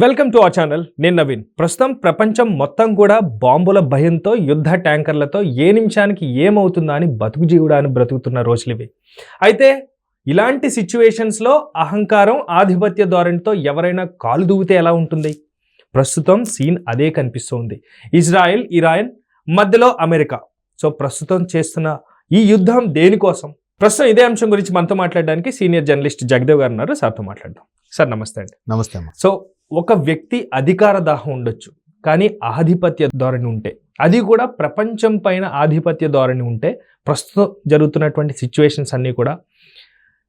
Welcome to our channel. నేను నవీన్. ప్రస్తుతం ప్రపంచం మొత్తం కూడా బాంబుల భయంతో యుద్ధ ట్యాంకర్లతో ఏ నిమిషానికి ఏమవుతుందా అని బతుకు జీవుడాన్ని బ్రతుకుతున్న రోజులు ఇవి. అయితే ఇలాంటి సిచ్యువేషన్స్లో అహంకారం, ఆధిపత్య ధోరణితో ఎవరైనా కాలు దూవితే ఎలా ఉంటుంది? ప్రస్తుతం సీన్ అదే కనిపిస్తుంది. ఇజ్రాయెల్, ఇరాన్ మధ్యలో అమెరికా. సో ప్రస్తుతం చేస్తున్న ఈ యుద్ధం దేనికోసం? ప్రస్తుతం ఇదే అంశం గురించి మనతో మాట్లాడడానికి సీనియర్ జర్నలిస్ట్ జగదేవ్ గారు ఉన్నారు. సార్తో మాట్లాడదాం. సార్ నమస్తే అండి. నమస్తే అమ్మా. సో ఒక వ్యక్తి అధికార దాహం ఉండొచ్చు, కానీ ఆధిపత్య ధోరణి ఉంటే, అది కూడా ప్రపంచం పైన ఆధిపత్య ధోరణి ఉంటే, ప్రస్తుతం జరుగుతున్నటువంటి సిచ్యువేషన్స్ అన్నీ కూడా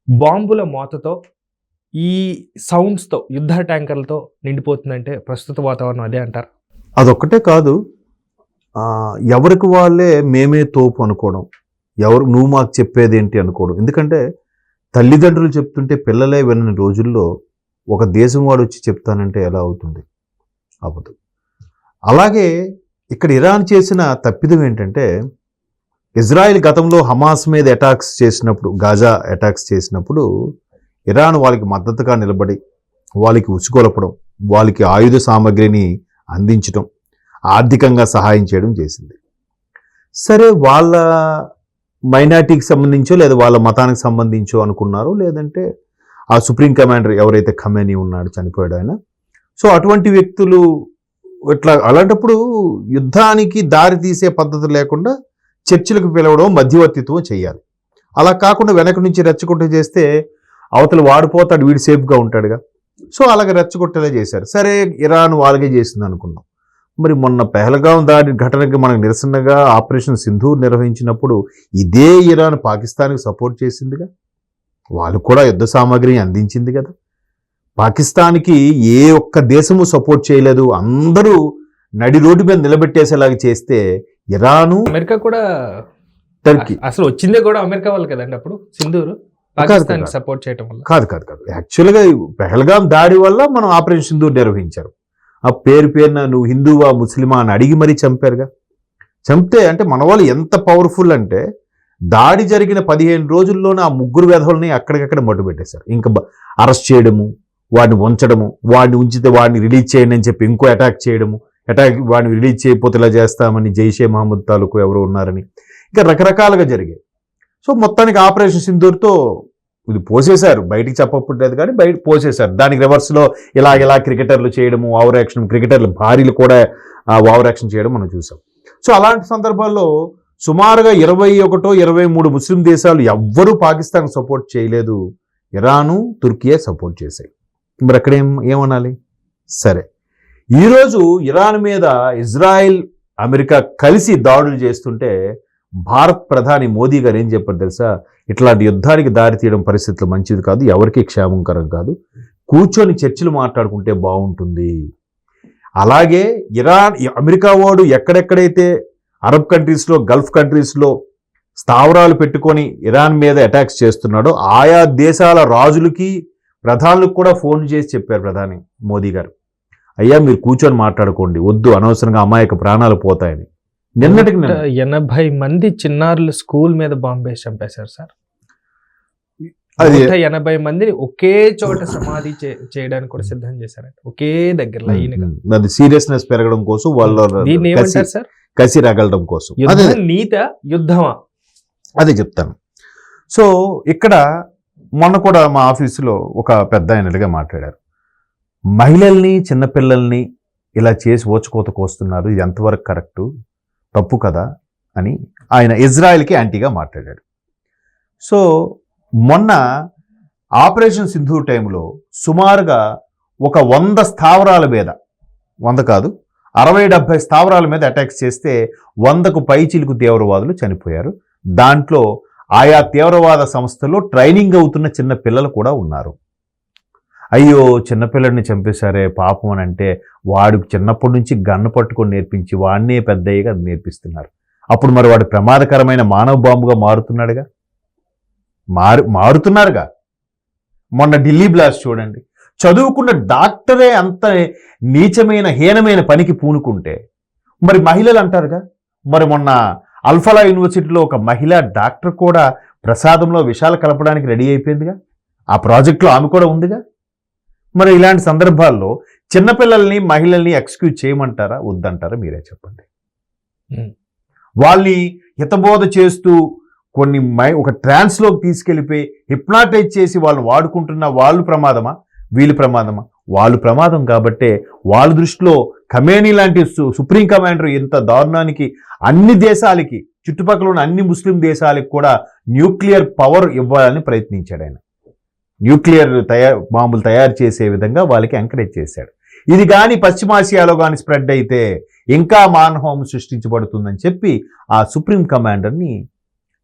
బాంబుల మోతతో, ఈ సౌండ్స్తో, యుద్ధ ట్యాంకర్లతో నిండిపోతుందంటే ప్రస్తుత వాతావరణం అదే అంటారు. అదొక్కటే కాదు, ఎవరికి వాళ్ళే మేమే తోపు అనుకోవడం, ఎవరు నువ్వు మాకు చెప్పేది ఏంటి అనుకోవడం. ఎందుకంటే తల్లిదండ్రులు చెప్తుంటే పిల్లలే వినని రోజుల్లో ఒక దేశం వాడు వచ్చి చెప్తానంటే ఎలా అవుతుంది? అవ్వదు. అలాగే ఇక్కడ ఇరాన్ చేసిన తప్పిదం ఏంటంటే, ఇజ్రాయిల్ గతంలో హమాస్ మీద అటాక్స్ చేసినప్పుడు, గాజా అటాక్స్ చేసినప్పుడు ఇరాన్ వాళ్ళకి మద్దతుగా నిలబడి వాళ్ళకి ఉసుగొలపడం, వాళ్ళకి ఆయుధ సామగ్రిని అందించడం, ఆర్థికంగా సహాయం చేయడం చేసింది. సరే, వాళ్ళ మైనార్టీకి సంబంధించో లేదా వాళ్ళ మతానికి సంబంధించో అనుకున్నారు, లేదంటే ఆ సుప్రీం కమాండర్ ఎవరైతే ఖమేనీ ఉన్నాడు, చనిపోయాడు ఆయన. సో అటువంటి వ్యక్తులు ఇట్లా, అలాంటప్పుడు యుద్ధానికి దారి తీసే పద్ధతి లేకుండా చర్చలకు పిలవడం, మధ్యవర్తిత్వం చేయాలి. అలా కాకుండా వెనక నుంచి రెచ్చగొట్ట చేస్తే అవతల వాడిపోతాడు, వీడు సేఫ్గా ఉంటాడుగా. సో అలాగే రెచ్చగొట్టేలా చేశారు. సరే, ఇరాన్ వాళ్ళగే చేసింది అనుకున్నాం. మరి మొన్న పెహల్గాం దాడి ఘటనకి మనకు నిరసనగా ఆపరేషన్ సింధూర్ నిర్వహించినప్పుడు ఇదే ఇరాన్ పాకిస్తాన్కి సపోర్ట్ చేసిందిగా, వాళ్ళు కూడా యుద్ధ సామాగ్రిని అందించింది కదా. పాకిస్తాన్కి ఏ ఒక్క దేశము సపోర్ట్ చేయలేదు, అందరూ నడి రోడ్డు మీద నిలబెట్టేసేలాగా చేస్తే ఇరాను, అమెరికా కూడా, టర్కీ అసలు వచ్చిందే కూడా అమెరికా వాళ్ళు కదండి అప్పుడు సింధూర్ పాకిస్తాన్ సపోర్ట్ చేయడం వల్ల. కాదు యాక్చువల్గా పెహల్గాం దాడి వల్ల మనం ఆపరేషన్ సింధూర్ నిర్వహించారు. ఆ పేరున నువ్వు హిందువా ముస్లిమా అని అడిగి మరీ చంపారుగా. చంపితే అంటే మన వాళ్ళు ఎంత పవర్ఫుల్ అంటే, దాడి జరిగిన 15 రోజుల్లోనే ఆ ముగ్గురు వెధవల్ని అక్కడికక్కడ మట్టు పెట్టేశారు. ఇంకా అరెస్ట్ చేయడము, వాడిని ఉంచడము, వాడిని ఉంచితే వాడిని రిలీజ్ చేయండి అని చెప్పి ఇంకో అటాక్ చేయడము, వాడిని రిలీజ్ చేయకపోతే ఇలా చేస్తామని జైషే మహమ్మద్ తాలూకు ఎవరు ఉన్నారని, ఇంకా రకరకాలుగా జరిగాయి. సో మొత్తానికి ఆపరేషన్ సింధూర్తో ఇది పోసేశారు. బయటికి చెప్పకపోలేదు కానీ బయట పోసేశారు. దానికి రివర్స్లో ఇలా క్రికెటర్లు చేయడము, ఓవర్ యాక్షన్, క్రికెటర్లు భార్యలు కూడా ఓవర్ యాక్షన్ చేయడం మనం చూసాం. సో అలాంటి సందర్భాల్లో సుమారుగా 21, 23 ముస్లిం దేశాలు ఎవ్వరూ పాకిస్తాన్ సపోర్ట్ చేయలేదు. ఇరాను, తుర్కియే సపోర్ట్ చేశాయి. మరి అక్కడ ఏమనాలి? సరే, ఈరోజు ఇరాన్ మీద ఇజ్రాయెల్, అమెరికా కలిసి దాడులు చేస్తుంటే భారత్ ప్రధాని మోదీ గారు ఏం చెప్పారు తెలుసా? ఇట్లాంటి యుద్ధానికి దారి తీయడం పరిస్థితులు మంచిది కాదు, ఎవరికి క్షేమంకరం కాదు, కూర్చొని చర్చలు మాట్లాడుకుంటే బాగుంటుంది. అలాగే ఇరాన్, అమెరికా వాడు ఎక్కడెక్కడైతే అరబ్ కంట్రీస్లో, గల్ఫ్ కంట్రీస్లో స్థావరాలు పెట్టుకొని ఇరాన్ మీద అటాక్స్ చేస్తున్నాడో ఆయా దేశాల రాజులకి, ప్రధానులకు కూడా ఫోన్ చేసి చెప్పారు ప్రధాని మోదీ గారు, అయ్యా మీరు కూర్చొని మాట్లాడుకోండి, వద్దు అనవసరంగా అమాయక ప్రాణాలు పోతాయని. నిన్నటికి 80 మంది చిన్నారులు స్కూల్ మీద బాంబు వేసి చంపేశారు సార్. 80 మందిని ఒకే చోట సమాధి చేయడానికి కూడా సిద్ధం చేశారంట, ఒకే దగ్గర లైన్గా. అది సీరియస్నెస్ పెరగడం కోసం, వాళ్ళు దీన్ని ఏమంటారు సార్? కసి రగలడం కోసం. నీత యుద్ధమా? అదే చెప్తాను. సో ఇక్కడ మొన్న కూడా మా ఆఫీసులో ఒక పెద్ద ఆయనగా మాట్లాడారు. మహిళల్ని, చిన్నపిల్లల్ని ఇలా చేసి ఓచుకోత కోస్తున్నారు, ఇది ఎంతవరకు కరెక్టు, తప్పు కదా అని ఆయన ఇజ్రాయెల్కి యాంటీగా మాట్లాడాడు. సో మొన్న ఆపరేషన్ సింధూర్ టైంలో సుమారుగా ఒక 100 స్థావరాల మీద, 100 కాదు 60-70 స్థావరాల మీద అటాక్స్ చేస్తే 100కు పైచిలుకు తీవ్రవాదులు చనిపోయారు. దాంట్లో ఆయా తీవ్రవాద సంస్థల్లో ట్రైనింగ్ అవుతున్న చిన్న పిల్లలు కూడా ఉన్నారు. అయ్యో చిన్నపిల్లడిని చంపేశారే పాపం అని అంటే, వాడికి చిన్నప్పటి నుంచి గన్ను పట్టుకొని నేర్పించి వాడినే పెద్దయ్యగా నేర్పిస్తున్నారు. అప్పుడు మరి వాడు ప్రమాదకరమైన మానవ బాంబుగా మారుతున్నాడుగా, మారుతున్నారుగా. మొన్న ఢిల్లీ బ్లాస్ట్ చూడండి, చదువుకున్న డాక్టరే అంత నీచమైన, హీనమైన పనికి పూనుకుంటే మరి మహిళలు అంటారుగా. మరి మొన్న అల్ఫలా యూనివర్సిటీలో ఒక మహిళా డాక్టర్ కూడా ప్రసాదంలో విషాలు కలపడానికి రెడీ అయిపోయిందిగా, ఆ ప్రాజెక్టులో ఆమె కూడా ఉందిగా. మరి ఇలాంటి సందర్భాల్లో చిన్నపిల్లల్ని మహిళల్ని ఎక్స్క్యూజ్ చేయమంటారా వద్దంటారా మీరే చెప్పండి. ఉమ్. వాళ్ళని హితబోధ చేస్తూ కొన్ని ఒక ట్రాన్స్లోకి తీసుకెళ్ళిపోయి హిప్నాటైజ్ చేసి వాళ్ళు వాడుకుంటున్న వాళ్ళు ప్రమాదమా వీళ్ళు ప్రమాదమా? వాళ్ళు ప్రమాదం కాబట్టే వాళ్ళ దృష్టిలో ఖమేనీ లాంటి సుప్రీం కమాండర్ ఇంత దారుణానికి అన్ని దేశాలకి చుట్టుపక్కల ఉన్న అన్ని ముస్లిం దేశాలకు కూడా న్యూక్లియర్ పవర్ ఇవ్వాలని ప్రయత్నించాడు ఆయన. న్యూక్లియర్ బాంబులు తయారు చేసే విధంగా వాళ్ళకి ఎంకరేజ్ చేశాడు. ఇది కానీ పశ్చిమాసియాలో కానీ స్ప్రెడ్ అయితే ఇంకా మానహోమం సృష్టించబడుతుందని చెప్పి ఆ సుప్రీం కమాండర్ని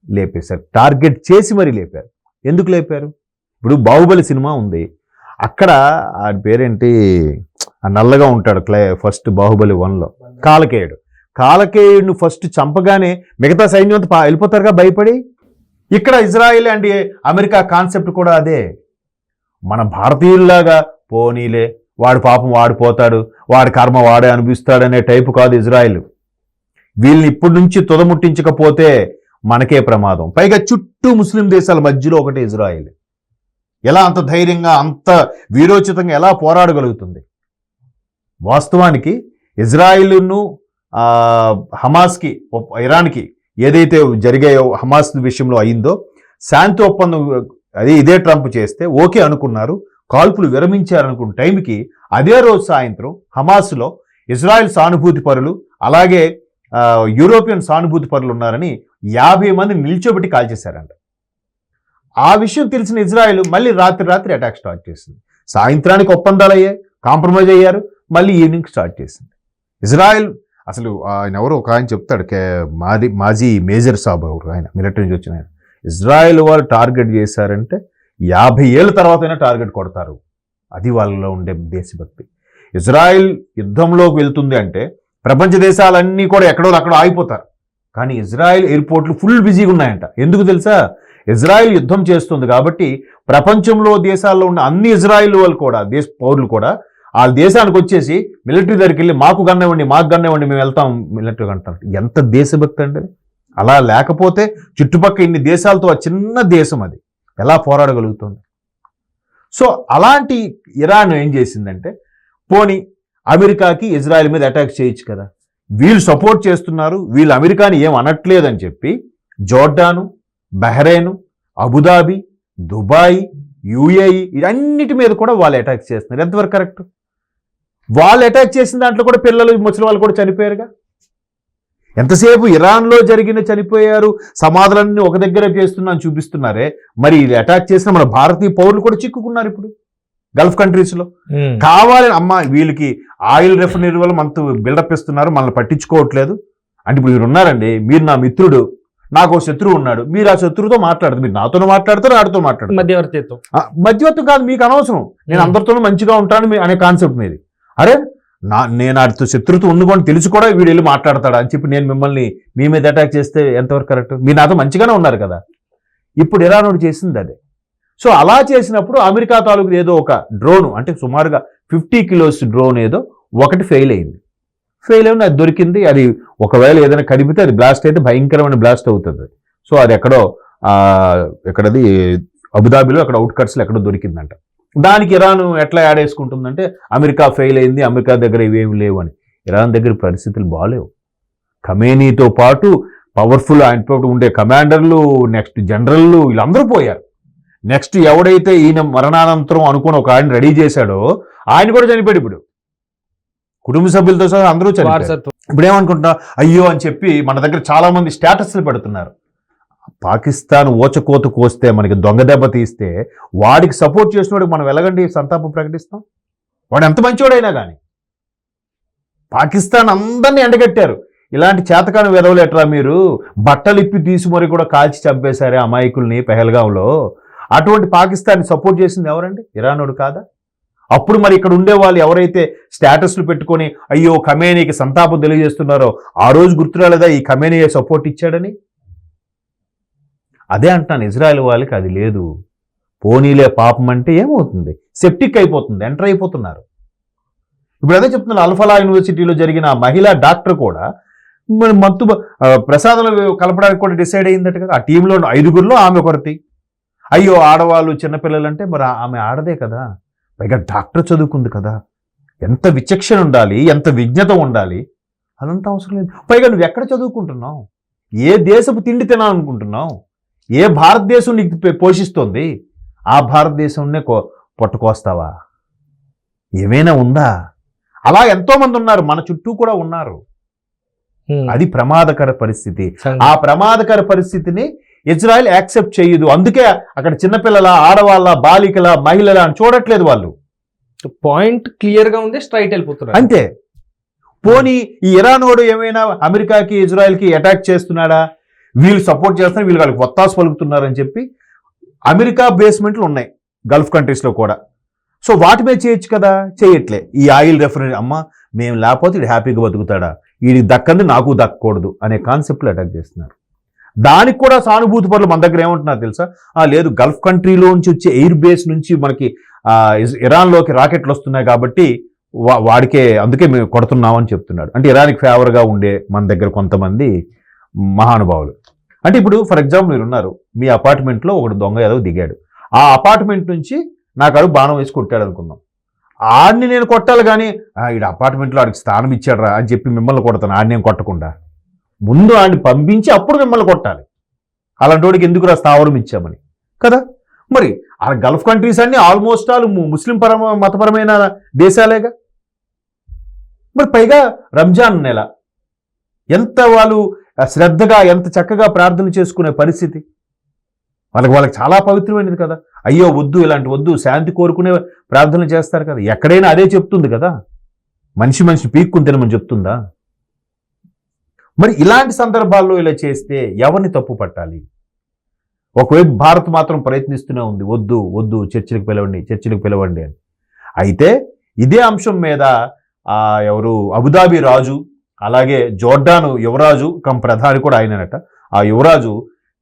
లేపేశారు. టార్గెట్ చేసి మరీ లేపారు. ఎందుకు లేపారు? ఇప్పుడు బాహుబలి సినిమా ఉంది, అక్కడ ఆ పేరేంటి, ఆ నల్లగా ఉంటాడు ఫస్ట్ బాహుబలి 1లో కాలకేయుడిని ఫస్ట్ చంపగానే మిగతా సైన్యం అంతా వెళ్ళిపోతారుగా భయపడి. ఇక్కడ ఇజ్రాయిల్ అండ్ అమెరికా కాన్సెప్ట్ కూడా అదే. మన భారతీయుల్లాగా పోనీలే వాడు పాపం వాడిపోతాడు, వాడి కర్మ వాడే అనిపిస్తాడనే టైపు కాదు ఇజ్రాయిల్. వీళ్ళని ఇప్పటి నుంచి తుదముట్టించకపోతే మనకే ప్రమాదం. పైగా చుట్టూ ముస్లిం దేశాల మధ్యలో ఒకటి ఇజ్రాయిల్. ఎలా అంత ధైర్యంగా అంత వీరోచితంగా ఎలా పోరాడగలుగుతుంది? వాస్తవానికి ఇజ్రాయిల్ను హమాస్కి ఇరాన్కి ఏదైతే జరిగాయో హమాస్ విషయంలో అయిందో శాంతి ఒప్పందం ఇదే ట్రంప్ చేస్తే ఓకే అనుకున్నారు, కాల్పులు విరమించారనుకున్న టైంకి అదే రోజు సాయంత్రం హమాస్లో ఇజ్రాయెల్ సానుభూతి పరులు అలాగే యూరోపియన్ సానుభూతి పరులు ఉన్నారని 50 మంది నిల్చోబెట్టి కాల్చేశారంట. ఆ విషయం తెలిసిన ఇజ్రాయెల్ మళ్ళీ రాత్రి అటాక్ స్టార్ట్ చేసింది. సాయంత్రానికి ఒప్పందాలు అయ్యాయి, కాంప్రమైజ్ అయ్యారు, మళ్ళీ ఈవినింగ్ స్టార్ట్ చేసింది. ఇజ్రాయెల్ అసలు ఆయన ఎవరు ఒక ఆయన చెప్తాడు, మాజీ మేజర్ సాబ్ ఎవరు, ఆయన మిలిటరీ నుంచి వచ్చిన ఆయన, ఇజ్రాయెల్ వాళ్ళు టార్గెట్ చేశారంటే 50 ఏళ్ళ తర్వాతైనా టార్గెట్ కొడతారు. అది వాళ్ళలో ఉండే దేశభక్తి. ఇజ్రాయెల్ యుద్ధంలోకి వెళ్తుంది అంటే ప్రపంచ దేశాలన్నీ కూడా ఎక్కడో అక్కడ ఆగిపోతారు. కానీ ఇజ్రాయెల్ ఎయిర్పోర్ట్లు ఫుల్ బిజీగా ఉన్నాయంట. ఎందుకు తెలుసా? ఇజ్రాయెల్ యుద్ధం చేస్తుంది కాబట్టి ప్రపంచంలో దేశాల్లో ఉన్న అన్ని ఇజ్రాయెల్ వాళ్ళు కూడా పౌరులు కూడా ఆ దేశానికి వచ్చేసి మిలిటరీ దగ్గరికి వెళ్ళి మాకు గన్నవ్వండి మేము వెళ్తాం మిలిటరీ అంటారు. ఎంత దేశభక్తి అంటే! అలా లేకపోతే చుట్టుపక్కల ఇన్ని దేశాలతో ఆ చిన్న దేశం అది ఎలా పోరాడగలుగుతుంది? సో అలాంటి ఇరాన్ ఏం చేసిందంటే, పోనీ అమెరికాకి ఇజ్రాయెల్ మీద అటాక్ చేయొచ్చు కదా, వీళ్ళు సపోర్ట్ చేస్తున్నారు, వీళ్ళు అమెరికాని ఏం అనట్లేదని చెప్పి జోర్డాను, బహ్రెయిన్, అబుదాబి, దుబాయ్, యుఏఈ ఇవన్నిటి మీద కూడా వాళ్ళు అటాక్ చేస్తున్నారు. ఎంతవరకు కరెక్ట్? వాళ్ళు అటాక్ చేసిన దాంట్లో కూడా పిల్లలు ముసలి వాళ్ళు కూడా చనిపోయారుగా. ఎంతసేపు ఇరాన్లో చనిపోయారు, సమాధులన్నీ ఒక దగ్గర చేస్తున్నాను చూపిస్తున్నారే, మరి ఇది అటాక్ చేసిన మన భారతీయ పౌరులు కూడా చిక్కుకున్నారు ఇప్పుడు గల్ఫ్ కంట్రీస్లో. కావాలని వీళ్ళకి ఆయిల్ రిఫైనరీ వల్ల మనతో బిల్డప్ ఇస్తున్నారు, మనల్ని పట్టించుకోవట్లేదు అంటే ఇప్పుడు మీరు ఉన్నారండి, మీరు నా మిత్రుడు, నాకు ఒక శత్రువు ఉన్నాడు, మీరు ఆ శత్రువుతో మాట్లాడతారు, మీరు నాతోనే మాట్లాడతారు, ఆడితో మాట్లాడతారు. మధ్యవర్తం కాదు, మీకు అనవసరం, నేను అందరితోనూ మంచిగా ఉంటాను అనే కాన్సెప్ట్ మీది. అరే నేను ఆడితో శత్రుత్వం ఉండుకొని తెలుసు కూడా వీడు వెళ్ళి మాట్లాడతాడా అని చెప్పి నేను మిమ్మల్ని మీ మీద అటాక్ చేస్తే ఎంతవరకు కరెక్ట్? మీరు నాతో మంచిగానే ఉన్నారు కదా. ఇప్పుడు ఇరాన్ చేసింది అదే. సో అలా చేసినప్పుడు అమెరికా తాలూకు ఏదో ఒక డ్రోన్, అంటే సుమారుగా 50 కిలోస్ డ్రోన్ ఏదో ఒకటి ఫెయిల్ అయింది. అది దొరికింది. అది ఒకవేళ ఏదైనా కడిపితే అది బ్లాస్ట్ అయితే భయంకరమైన బ్లాస్ట్ అవుతుంది. సో అది ఎక్కడది అబుదాబిలో అక్కడ అవుట్కట్స్లో ఎక్కడో దొరికిందంట. దానికి ఇరాన్ ఎట్లా యాడ్ వేసుకుంటుందంటే అమెరికా ఫెయిల్ అయింది, అమెరికా దగ్గర ఇవేమి లేవు అని. ఇరాన్ దగ్గర పరిస్థితులు బాగాలేవు. ఖమేనీతో పాటు పవర్ఫుల్ ఆయన ఉండే కమాండర్లు, నెక్స్ట్ జనరల్లు వీళ్ళందరూ పోయారు. నెక్స్ట్ ఎవడైతే ఈయన మరణానంతరం అనుకుని ఒక ఆయన రెడీ చేశాడో ఆయన కూడా చనిపోయాడు. ఇప్పుడు కుటుంబ సభ్యులతో సహా అందరూ చనిపోయారు. ఇప్పుడు ఏమనుకుంటున్నా అయ్యో అని చెప్పి మన దగ్గర చాలా మంది స్టేటస్లు పెడుతున్నారు. పాకిస్తాన్ ఓచకోత కోస్తే మనకి దొంగ దెబ్బ తీస్తే వాడికి సపోర్ట్ చేసినవాడికి మనం ఎలాగండి సంతాపం ప్రకటిస్తాం? వాడు ఎంత మంచివాడైనా కానీ. పాకిస్తాన్ అందరినీ ఎండగట్టారు. ఇలాంటి చేతకాని వెదవలేట్రా మీరు, బట్టలు ఇప్పి తీసి మరి కూడా కాల్చి చంపేశారే అమాయకుల్ని పెహల్గాంలో. అటువంటి పాకిస్తాన్ని సపోర్ట్ చేసింది ఎవరండి? ఇరానోడు కాదా? అప్పుడు మరి ఇక్కడ ఉండే వాళ్ళు ఎవరైతే స్టేటస్లు పెట్టుకొని అయ్యో ఖమేనీకి సంతాపం తెలియజేస్తున్నారో ఆ రోజు గుర్తురాలేదా ఈ ఖమేనీ సపోర్ట్ ఇచ్చాడని? అదే అంటాను, ఇజ్రాయెల్ వాళ్ళకి అది లేదు. పోనీలే పాపం అంటే ఏమవుతుంది? సెప్టిక్ అయిపోతుంది, ఎంటర్ అయిపోతున్నారు. ఇప్పుడు అదే చెప్తున్నారు, అల్ఫలా యూనివర్సిటీలో జరిగిన మహిళా డాక్టర్ కూడా మత్తు ప్రసాదాలు కలపడానికి కూడా డిసైడ్ అయిందట కదా. ఆ టీంలో 5గురిలో ఆమె ఒకరితి. అయ్యో ఆడవాళ్ళు చిన్నపిల్లలు అంటే మరి ఆమె ఆడదే కదా, పైగా డాక్టర్ చదువుకుంది కదా, ఎంత విచక్షణ ఉండాలి, ఎంత విజ్ఞత ఉండాలి, అదంతా అవసరం లేదు. పైగా నువ్వు ఎక్కడ చదువుకుంటున్నావు, ఏ దేశపు తిండి తినాలనుకుంటున్నావు, ఏ భారతదేశం నీకు పోషిస్తుంది, ఆ భారతదేశంనే పట్టుకొస్తావా? ఏమైనా ఉందా? అలా ఎంతో మంది ఉన్నారు, మన చుట్టూ కూడా ఉన్నారు. అది ప్రమాదకర పరిస్థితి. ఆ ప్రమాదకర పరిస్థితిని ఇజ్రాయెల్ యాక్సెప్ట్ చేయదు. అందుకే అక్కడ చిన్నపిల్లల, ఆడవాళ్ళ, బాలికల, మహిళల అని చూడట్లేదు వాళ్ళు. పాయింట్ క్లియర్ గా ఉంది, స్ట్రైట్ వెళ్ళిపోతున్నారు అంతే. పోనీ ఈ ఇరానోడు ఏమైనా అమెరికాకి, ఇజ్రాయెల్కి అటాక్ చేస్తున్నాడా, వీళ్ళు సపోర్ట్ చేస్తున్నారు, వీళ్ళు వాళ్ళకి ఒత్తాసు పలుకుతున్నారని చెప్పి అమెరికా బేస్మెంట్లు ఉన్నాయి గల్ఫ్ కంట్రీస్లో కూడా. సో వాటి మీద చేయొచ్చు కదా, చేయట్లే. ఈ ఆయిల్ రెఫరెన్స్, అమ్మ మేము లేకపోతే ఇది హ్యాపీగా బతుకుతాడా, వీడికి దక్కంది నాకు దక్కకూడదు అనే కాన్సెప్ట్లో అటాక్ చేస్తున్నారు. దానికి కూడా సానుభూతి పనులు మన దగ్గర ఏమంటున్నారు తెలుసా? లేదు, గల్ఫ్ కంట్రీలోంచి వచ్చే ఎయిర్ బేస్ నుంచి మనకి ఇరాన్లోకి రాకెట్లు వస్తున్నాయి కాబట్టి వాడికే, అందుకే మేము కొడుతున్నామని చెప్తున్నాడు. అంటే ఇరాన్కి ఫేవర్గా ఉండే మన దగ్గర కొంతమంది మహానుభావులు. అంటే ఇప్పుడు ఫర్ ఎగ్జాంపుల్ మీరు ఉన్నారు, మీ అపార్ట్మెంట్లో ఒకడు దొంగ ఏదో దిగాడు, ఆ అపార్ట్మెంట్ నుంచి నాకు అడుగు బాణం వేసి కొట్టాడు అనుకుందాం. ఆడిని నేను కొట్టాలి కానీ ఈడ అపార్ట్మెంట్లో ఆడికి స్థానం ఇచ్చాడరా అని చెప్పి మిమ్మల్ని కొడతాను. ఆడిని నేను కొట్టకుండా ముందు ఆడిని పంపించి అప్పుడు మిమ్మల్ని కొట్టాలి. అలాంటి వాడికి ఎందుకు స్థావరం ఇచ్చామని కదా. మరి ఆ గల్ఫ్ కంట్రీస్ అన్ని ఆల్మోస్ట్ ఆల్ ముస్లిం మతపరమైన దేశాలేగా. మరి పైగా రంజాన్ నెల, ఎంత వాళ్ళు శ్రద్ధగా, ఎంత చక్కగా ప్రార్థన చేసుకునే పరిస్థితి. వాళ్ళకి చాలా పవిత్రమైనది కదా. అయ్యో వద్దు, ఇలాంటి వద్దు, శాంతి కోరుకునే ప్రార్థనలు చేస్తారు కదా. ఎక్కడైనా అదే చెప్తుంది కదా, మనిషి పీక్కుని తినమని చెప్తుందా? మరి ఇలాంటి సందర్భాల్లో ఇలా చేస్తే ఎవరిని తప్పు పట్టాలి? ఒకవైపు భారత్ మాత్రం ప్రయత్నిస్తూనే ఉంది, వద్దు వద్దు చర్చలకు పిలవండి అని. అయితే ఇదే అంశం మీద ఎవరు అబుదాబి రాజు, అలాగే జోర్డాను యువరాజు ప్రధాని కూడా ఆయననట, ఆ యువరాజు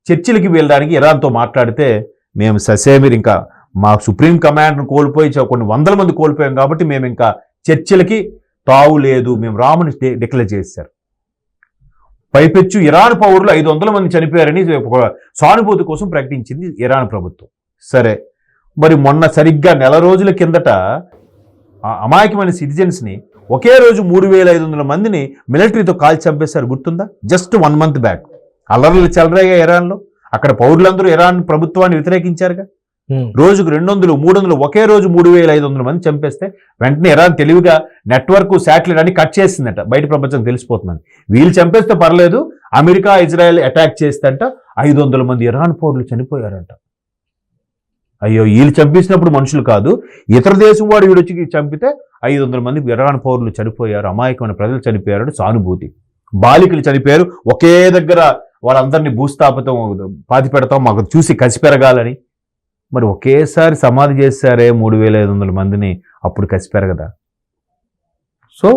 చర్చిలకి వెళ్ళడానికి ఇరాన్తో మాట్లాడితే, మేము ససేమిర్ ఇంకా మా సుప్రీం కమాండర్ను కోల్పోయి కొన్ని వందల మంది కోల్పోయాం కాబట్టి మేము ఇంకా చర్చిలకి తావు లేదు, మేము రాముని డిక్లేర్ చేశారు. పైపెచ్చు ఇరాన్ పౌరులు 500 మంది చనిపోయారని సానుభూతి కోసం ప్రకటించింది ఇరాన్ ప్రభుత్వం. సరే, మరి మొన్న సరిగ్గా నెల రోజుల కిందట అమాయకమైన సిటిజన్స్ని ఒకే రోజు 3500 మందిని మిలిటరీతో కాల్చి చంపేశారు, గుర్తుందా? Just 1 month back. అల్లర్లు చెలరేగా ఇరాన్లో. అక్కడ పౌరులందరూ ఇరాన్ ప్రభుత్వాన్ని వ్యతిరేకించారుగా. రోజుకు 200, 300, ఒకే రోజు 3500 మంది చంపేస్తే వెంటనే ఇరాన్ తెలివిగా నెట్వర్క్, శాటిలైట్ అని కట్ చేసిందట, బయట ప్రపంచం తెలిసిపోతుందని. వీళ్ళు చంపేస్తే పర్లేదు, అమెరికా, ఇజ్రాయెల్ అటాక్ చేస్తేంట 500 మంది ఇరాన్ పౌరులు చనిపోయారంట. అయ్యో, వీళ్ళు చంపేసినప్పుడు మనుషులు కాదు, ఇతర దేశం వాడు వీడొచ్చి చంపితే 500 మంది ఇరాన్ పౌరులు చనిపోయారు, అమాయకమైన ప్రజలు చనిపోయారు. సానుభూతి. బాలికలు చనిపోయారు, ఒకే దగ్గర వాళ్ళందరినీ భూస్థాపితం పాతి పెడతాం, మాకు చూసి కసి పెరగాలని. మరి ఒకేసారి సమాధి చేశారే 3500 మందిని, అప్పుడు కసి పెరగదా? సో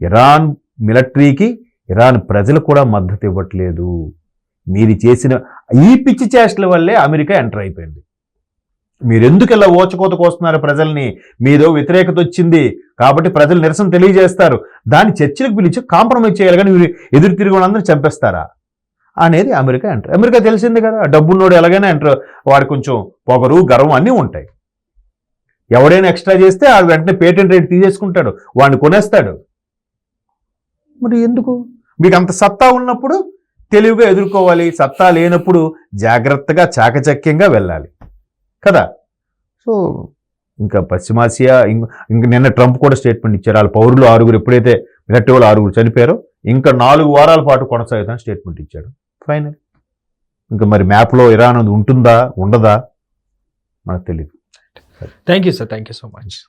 ఇరాన్ మిలిటరీకి ఇరాన్ ప్రజలు కూడా మద్దతు ఇవ్వట్లేదు. మీరు చేసిన ఈ పిచ్చి చేష్టల వల్లే అమెరికా ఎంటర్ అయిపోయింది. మీరు ఎందుకు ఇలా ఓచకోత కోస్తున్నారు ప్రజల్ని? మీదో వ్యతిరేకత వచ్చింది కాబట్టి ప్రజలు నిరసన తెలియజేస్తారు, దాన్ని చర్చలకు పిలిచి కాంప్రమైజ్ చేయాలి, కానీ మీరు ఎదురు తిరిగి అందరూ చంపేస్తారా అనేది అమెరికా ఎంటర్. అమెరికా తెలిసింది కదా, డబ్బున్నోడు ఎలాగైనా ఎంటర్, వాడు కొంచెం పొగరు, గర్వం అన్నీ ఉంటాయి. ఎవడైనా ఎక్స్ట్రా చేస్తే వాడు వెంటనే పేటెంట్ రేట్ తీసేసుకుంటాడు, వాడిని కొనేస్తాడు. మరి ఎందుకు? మీకు అంత సత్తా ఉన్నప్పుడు తెలివిగా ఎదుర్కోవాలి, సత్తా లేనప్పుడు జాగ్రత్తగా చాకచక్యంగా వెళ్ళాలి కదా. సో ఇంకా పశ్చిమాసియా, ఇంక నిన్న ట్రంప్ కూడా స్టేట్మెంట్ ఇచ్చారు, వాళ్ళ పౌరులు 6 ఎప్పుడైతే మిలిటరీ వాళ్ళు 6 చనిపోయారో ఇంకా 4 వారాల పాటు కొనసాగుతామని స్టేట్మెంట్ ఇచ్చాడు. ఫైనల్. ఇంకా మరి మ్యాప్లో ఇరాన్ ఉంటుందా ఉండదా మనకు తెలియదు. Thank you sir, thank you so much.